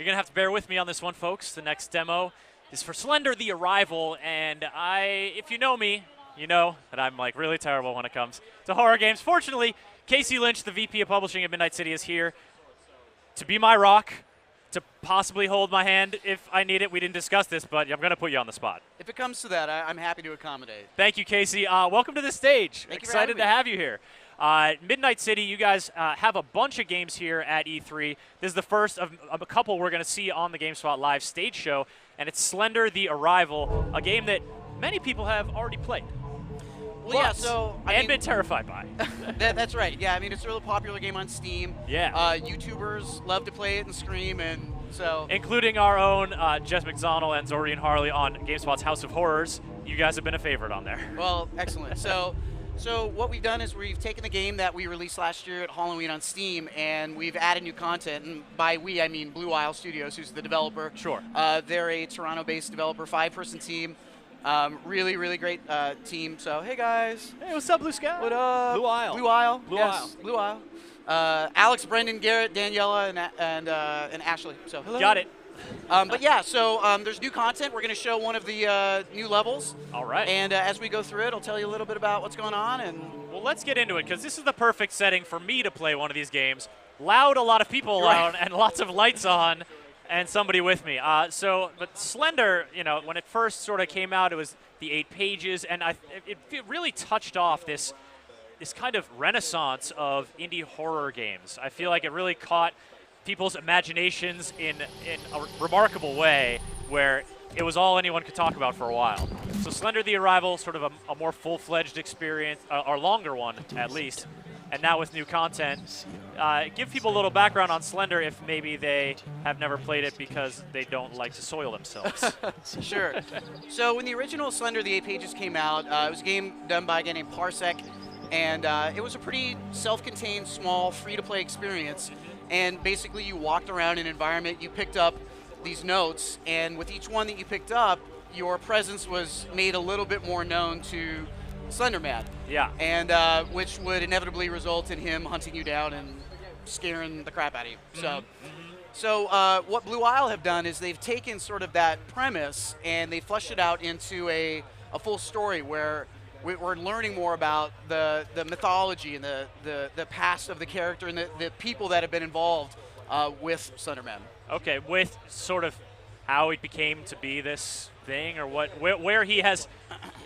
You're going to have to bear with me on this one, folks. The next demo is for Slender the Arrival, and if you know me, you know that I'm like really terrible when it comes to horror games. Fortunately, Casey Lynch, the VP of Publishing at Midnight City, is here to be my rock, to possibly hold my hand if I need it. We didn't discuss this, but I'm going to put you on the spot. If it comes to that, I'm happy to accommodate. Thank you, Casey. Welcome to the stage. Thank you for Excited having to me. have you here. Midnight City, you guys have a bunch of games here at E3. This is the first of a couple we're going to see on the GameSpot Live stage show, and it's Slender the Arrival, a game that many people have already played. Well, yeah, so and been terrified by. That's right. Yeah, I mean, it's a really popular game on Steam. Yeah. YouTubers love to play it and scream, and so. Including our own Jess McDonald and Zorian Harley on GameSpot's House of Horrors. You guys have been a favorite on there. Well, excellent. So what we've done is we've taken the game that we released last year at Halloween on Steam, and we've added new content. And by we, I mean Blue Isle Studios, who's the developer. Sure. They're a Toronto-based developer, 5-person team. Really, really great team. So, hey guys. Hey, what's up, Blue Sky? What up? Blue Isle. Blue Isle. Blue yes, Isle. Blue Isle. Alex, Brendan, Garrett, Daniela, and Ashley. So, hello. Got it. But yeah, so there's new content. We're going to show one of the new levels. All right. And as we go through it, I'll tell you a little bit about what's going on. And well, let's get into it, because this is the perfect setting for me to play one of these games. Loud, a lot of people around, and lots of lights on, and somebody with me. But Slender, you know, when it first sort of came out, it was the 8 pages, and it really touched off this kind of renaissance of indie horror games. I feel like it really caught people's imaginations in a remarkable way, where it was all anyone could talk about for a while. So Slender the Arrival, sort of a more full-fledged experience, or longer one at least, and now with new content. Give people a little background on Slender if maybe they have never played it because they don't like to soil themselves. Sure. So when the original Slender the 8 pages came out, it was a game done by a guy named Parsec, and it was a pretty self-contained, small, free-to-play experience. And basically you walked around an environment, you picked up these notes, and with each one that you picked up, your presence was made a little bit more known to Slender Man. Yeah. And which would inevitably result in him hunting you down and scaring the crap out of you. So what Blue Isle have done is they've taken sort of that premise and they fleshed it out into a full story where we're learning more about the mythology and the past of the character and the people that have been involved with Slender Man. Okay, with sort of how he became to be this thing, or where he has.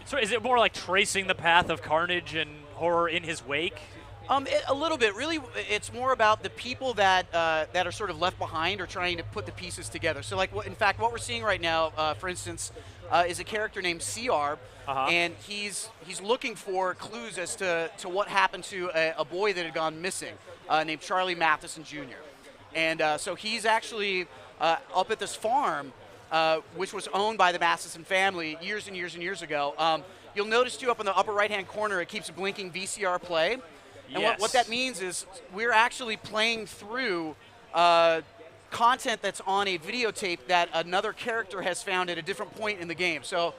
So is it more like tracing the path of carnage and horror in his wake? A little bit. Really, it's more about the people that are sort of left behind or trying to put the pieces together. So, like, in fact, what we're seeing right now, for instance, is a character named CR, and he's looking for clues as to what happened to a boy that had gone missing, named Charlie Matheson Jr. And so he's actually up at this farm, which was owned by the Matheson family years and years and years ago. You'll notice, too, up in the upper right-hand corner, it keeps blinking VCR play. And Yes. what that means is we're actually playing through content that's on a videotape that another character has found at a different point in the game. So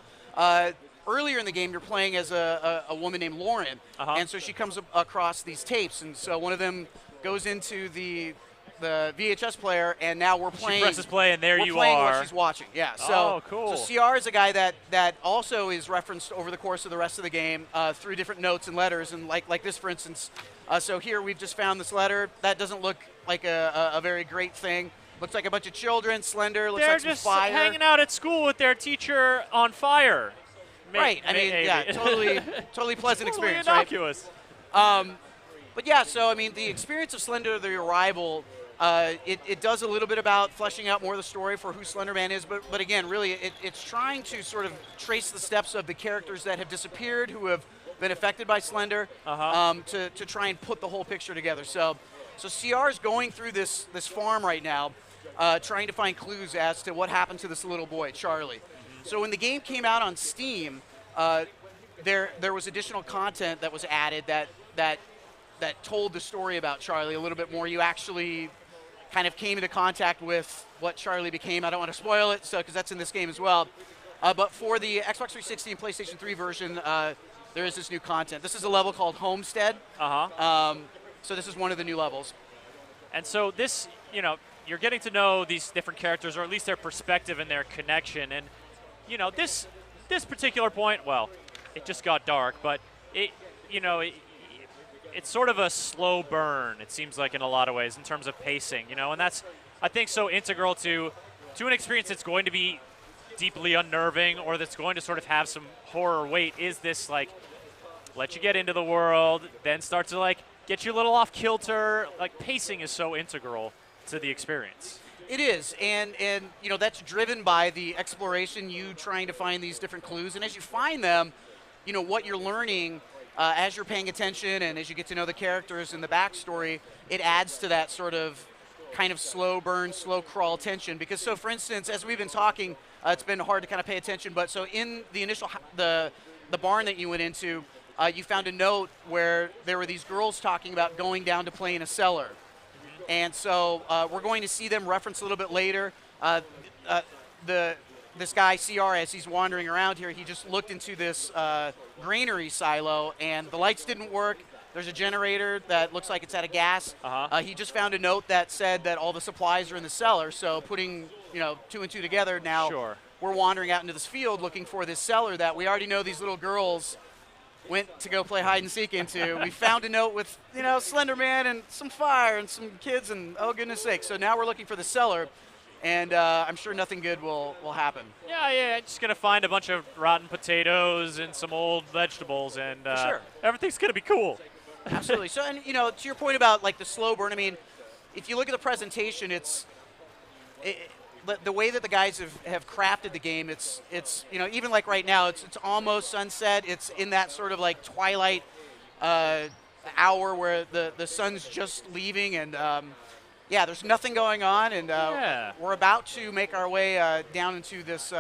earlier in the game, you're playing as a woman named Lauren, and so she comes across these tapes, and so one of them goes into the VHS player, and now we're playing. She presses play, and there we're you playing are. what she's watching. Yeah. So, Oh, cool. So CR is a guy that also is referenced over the course of the rest of the game through different notes and letters, and like this, for instance. So here we've just found this letter. That doesn't look like a very great thing. Looks like a bunch of children. Slender. Looks They're like some just fire. hanging out at school with their teacher on fire. Right. I mean, yeah, totally pleasant Totally experience, right? innocuous. But yeah, so I mean, the experience of Slender the Arrival, it does a little bit about fleshing out more of the story for who Slender Man is, but again, really, it's trying to sort of trace the steps of the characters that have disappeared, who have been affected by Slender, to try and put the whole picture together. So CR is going through this farm right now, trying to find clues as to what happened to this little boy, Charlie. So when the game came out on Steam, there was additional content that was added that told the story about Charlie a little bit more. You actually kind of came into contact with what Charlie became. I don't want to spoil it, because that's in this game as well. But for the Xbox 360 and PlayStation 3 version, there is this new content. This is a level called Homestead. So this is one of the new levels. And so this, you're getting to know these different characters, or at least their perspective and their connection. And this particular point, well, it just got dark, but it's sort of a slow burn, it seems like, in a lot of ways in terms of pacing, and that's, I think, so integral to an experience that's going to be deeply unnerving, or that's going to sort of have some horror weight. Is this like let you get into the world, then start to like get you a little off kilter? Like, pacing is so integral to the experience. It is, and that's driven by the exploration, you trying to find these different clues, and as you find them, what you're learning as you're paying attention and as you get to know the characters and the backstory, it adds to that sort of kind of slow burn, slow crawl tension. Because, so for instance, as we've been talking, it's been hard to kind of pay attention, but so in the initial, the barn that you went into, you found a note where there were these girls talking about going down to play in a cellar. And so we're going to see them referenced a little bit later. This guy, CR, as he's wandering around here, he just looked into this granary silo, and the lights didn't work. There's a generator that looks like it's out of gas. He just found a note that said that all the supplies are in the cellar. So putting, 2 and 2 together, now we're wandering out into this field looking for this cellar that we already know these little girls went to go play hide and seek into. We found a note with, Slender Man and some fire and some kids, and oh goodness sake. So now we're looking for the cellar, and I'm sure nothing good will happen. Yeah, just going to find a bunch of rotten potatoes and some old vegetables, and everything's going to be cool. Absolutely. So, and to your point about like the slow burn, I mean, if you look at the presentation, the way that the guys have crafted the game, it's even like right now, it's almost sunset. It's in that sort of like twilight hour where the sun's just leaving, and there's nothing going on, and we're about to make our way down into this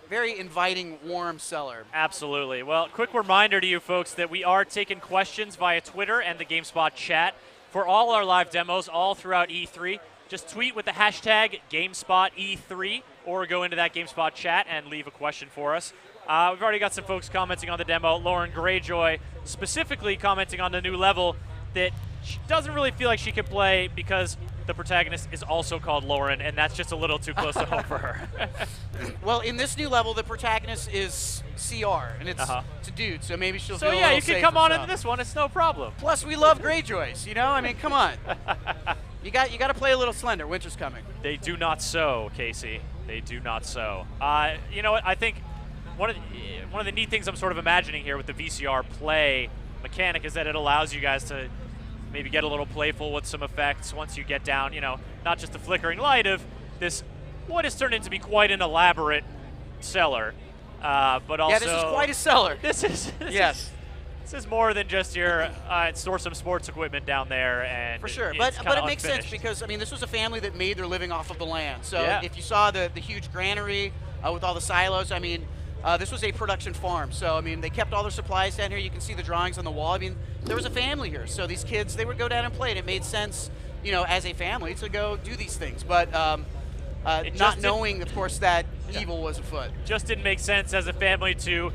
very inviting, warm cellar. Absolutely. Well, quick reminder to you folks that we are taking questions via Twitter and the GameSpot chat for all our live demos all throughout E3. Just tweet with the hashtag GameSpotE3 or go into that GameSpot chat and leave a question for us. We've already got some folks commenting on the demo. Lauren Greyjoy specifically commenting on the new level that she doesn't really feel like she can play because the protagonist is also called Lauren, and that's just a little too close to home for her. Well, in this new level, the protagonist is CR, and it's a dude, so maybe she'll feel a little you can safe come on herself. into this one. It's no problem. Plus, we love Greyjoys, I mean, come on. You got to play a little Slender. Winter's coming. They do not so, Casey. They do not so. You know what? I think one of the neat things I'm sort of imagining here with the VCR play mechanic is that it allows you guys to maybe get a little playful with some effects once you get down, not just the flickering light of this, what has turned into be quite an elaborate cellar, but also... Yeah, this is quite a cellar. This is more than just your store some sports equipment down there, and for sure. But it makes sense because, I mean, this was a family that made their living off of the land. So if you saw the huge granary with all the silos, I mean, this was a production farm. So, I mean, they kept all their supplies down here. You can see the drawings on the wall. I mean, there was a family here. So these kids, they would go down and play, and it made sense, as a family to go do these things. But not knowing, of course, that evil was afoot. Just didn't make sense as a family to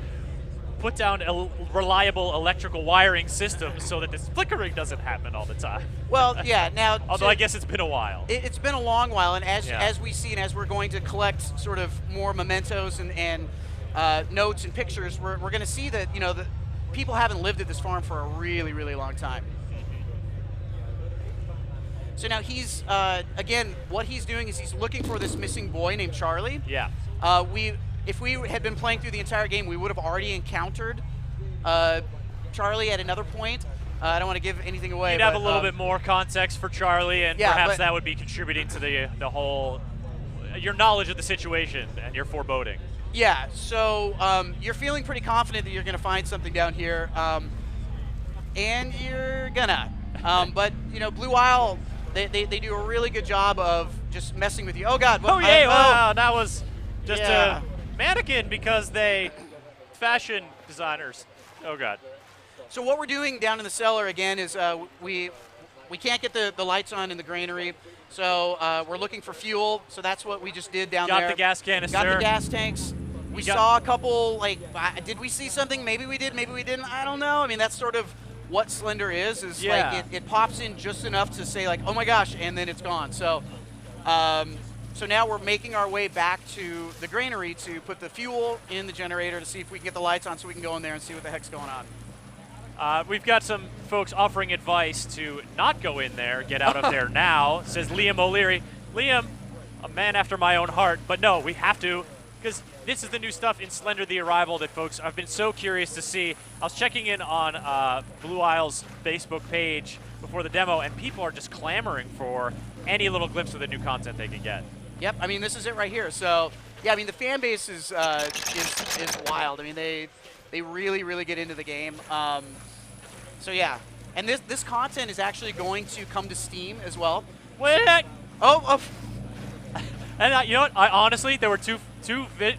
put down a reliable electrical wiring system so that this flickering doesn't happen all the time. Well, yeah, now... Although I guess it's been a while. It's been a long while, and as we see and as we're going to collect sort of more mementos and notes and pictures, we're going to see that, the people haven't lived at this farm for a really, really long time. So now he's, again, what he's doing is he's looking for this missing boy named Charlie. Yeah. If we had been playing through the entire game, we would have already encountered Charlie at another point. I don't want to give anything away. You'd have a little bit more context for Charlie, and perhaps that would be contributing to the whole, your knowledge of the situation and your foreboding. Yeah, so you're feeling pretty confident that you're going to find something down here, and you're gonna. But, Blue Isle, they do a really good job of just messing with you. Oh, God. Wow, that was just a mannequin because they fashion designers. Oh, God. So what we're doing down in the cellar, again, is we can't get the lights on in the granary, so we're looking for fuel. So that's what we just did down there. Got the gas canister. Got the gas tanks. We saw a couple, did we see something? Maybe we did, maybe we didn't. I don't know. I mean, that's sort of what Slender is like it pops in just enough to say, like, oh my gosh, and then it's gone. So So now we're making our way back to the granary to put the fuel in the generator to see if we can get the lights on so we can go in there and see what the heck's going on. We've got some folks offering advice to not go in there, get out of there now, says Liam O'Leary. Liam, a man after my own heart, but no, we have to, because this is the new stuff in Slender the Arrival that folks have been so curious to see. I was checking in on Blue Isle's Facebook page before the demo, and people are just clamoring for any little glimpse of the new content they can get. Yep, I mean, this is it right here. So, yeah, I mean, the fan base is wild. I mean, they really, really get into the game. So, yeah. And this content is actually going to come to Steam as well. Wait! Oh. And you know what? Honestly, there were two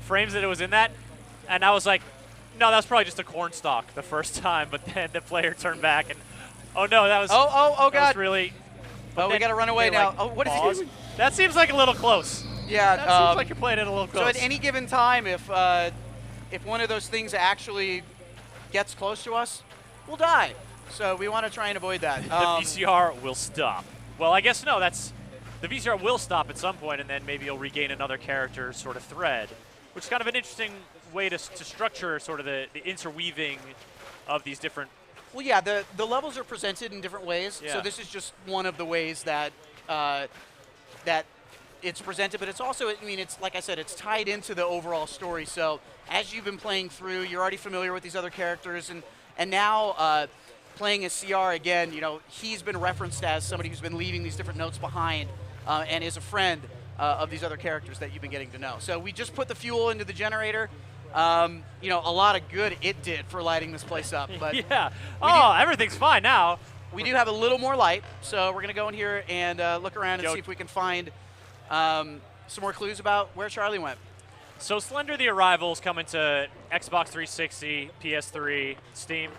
frames that it was in that, and I was like, no, that was probably just a corn stalk the first time, but then the player turned back, and oh no, that was God. That was really. Oh, we got to run away now. Like, what is he doing? That seems like a little close. Yeah, that seems like you're playing it a little close. So at any given time, if one of those things actually gets close to us, we'll die. So we want to try and avoid that. The VCR will stop. Well, I guess no. The VCR will stop at some point, and then maybe you'll regain another character sort of thread, which is kind of an interesting way to structure sort of the interweaving of these different. Well, yeah, the levels are presented in different ways. Yeah. So this is just one of the ways that that it's presented, but it's also, I mean, it's like I said, it's tied into the overall story. So as you've been playing through, you're already familiar with these other characters, and now playing as CR again, you know, he's been referenced as somebody who's been leaving these different notes behind and is a friend of these other characters that you've been getting to know. So we just put the fuel into the generator. You know, a lot of good it did for lighting this place up. But yeah. Oh, everything's fine now. We do have a little more light, so we're going to go in here and look around and see if we can find some more clues about where Charlie went. So Slender the Arrival is coming to Xbox 360, PS3, Steam.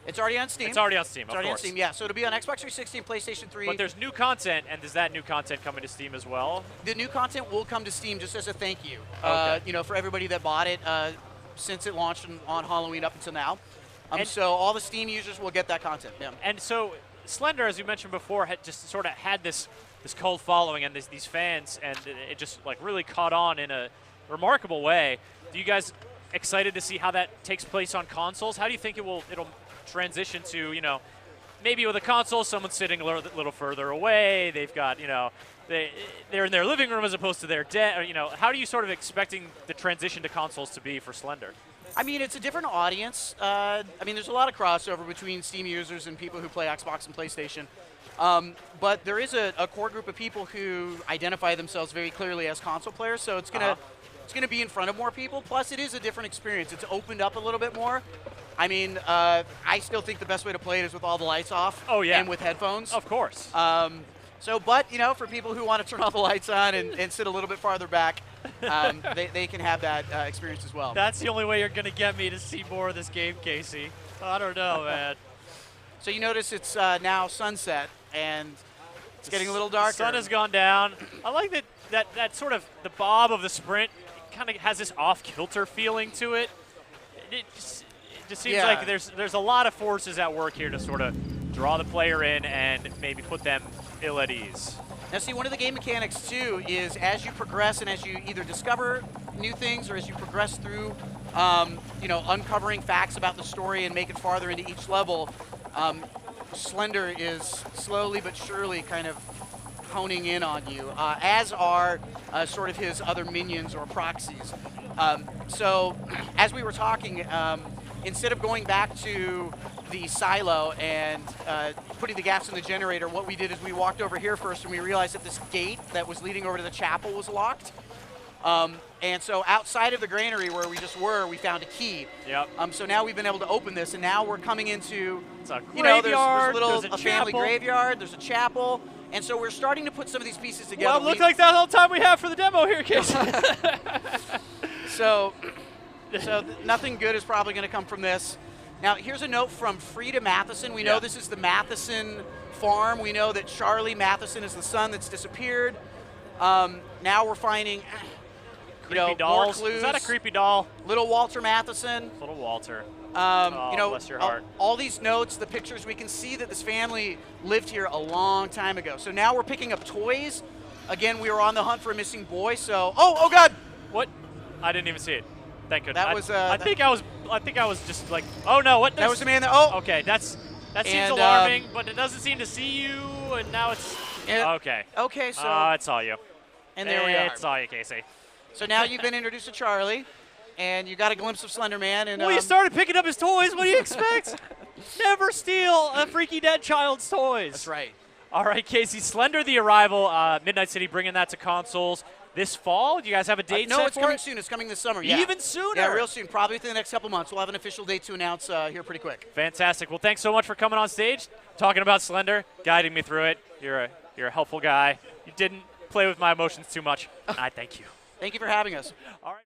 It's already on Steam. It's already on Steam, It's already on Steam, yeah. So it'll be on Xbox 360 and PlayStation 3. But there's new content, and is that new content coming to Steam as well? The new content will come to Steam just as a thank you. Okay. You know, for everybody that bought it since it launched on Halloween up until now. So all the Steam users will get that content. Yeah. And so Slender, as you mentioned before, had just sort of had this cult following and these fans, and it just like really caught on in a remarkable way. Do you guys excited to see how that takes place on consoles? How do you think it'll transition to, you know, maybe with a console, someone's sitting a little further away. They've got, you know, they're in their living room as opposed to their den. You know, how are you sort of expecting the transition to consoles to be for Slender? I mean, it's a different audience. I mean, there's a lot of crossover between Steam users and people who play Xbox and PlayStation. But there is a core group of people who identify themselves very clearly as console players, so it's gonna be in front of more people. Plus, it is a different experience. It's opened up a little bit more. I mean, I still think the best way to play it is with all the lights off. Oh, yeah. And with headphones. Of course. But, you know, for people who want to turn all the lights on and sit a little bit farther back, they can have that experience as well. That's the only way you're going to get me to see more of this game, Casey. I don't know, man. So you notice it's now sunset, and it's getting a little darker. The sun has gone down. I like that sort of the bob of the sprint kind of has this off-kilter feeling to it. It just seems like there's a lot of forces at work here to sort of draw the player in and maybe put them ill at ease. Now, see, one of the game mechanics, too, is as you progress and as you either discover new things or as you progress through, you know, uncovering facts about the story and make it farther into each level, Slender is slowly but surely kind of honing in on you, as are sort of his other minions or proxies. So, as we were talking, instead of going back to the silo and putting the gas in the generator, what we did is we walked over here first and we realized that this gate that was leading over to the chapel was locked. And so outside of the granary where we just were, we found a key. Yep. So now we've been able to open this, and now we're coming into, it's a you know, graveyard, there's there's a family chapel. Graveyard, there's a chapel, and so we're starting to put some of these pieces together. Well, it looks like that whole time we have for the demo here, Casey. So nothing good is probably going to come from this. Now, here's a note from Frida Matheson. We know this is the Matheson farm. We know that Charlie Matheson is the son that's disappeared. Now we're finding, creepy dolls. more clues. Is that a creepy doll? Little Walter Matheson. Little Walter. You know, bless your heart. all these notes, the pictures, we can see that this family lived here a long time ago. So now we're picking up toys again, we were on the hunt for a missing boy. So, oh God! What? I didn't even see it. Thank goodness. That was. I think I was just like, oh no, what? That was the man that. Oh. Okay, that seems And, alarming, but it doesn't seem to see you, and now it's okay. Okay, so. It's all you. And there we are. It's all you, Casey. So now you've been introduced to Charlie, and you got a glimpse of Slender Man. And Well, you started picking up his toys. What do you expect? Never steal a freaky dead child's toys. That's right. All right, Casey. Slender the Arrival, Midnight City bringing that to consoles this fall. Do you guys have a date No, set it's for coming it? soon. It's coming this summer. Yeah. Even sooner? Yeah, real soon. Probably within the next couple months. We'll have an official date to announce here pretty quick. Fantastic. Well, thanks so much for coming on stage, talking about Slender, guiding me through it. You're a helpful guy. You didn't play with my emotions too much. I thank you. Thank you for having us. All right.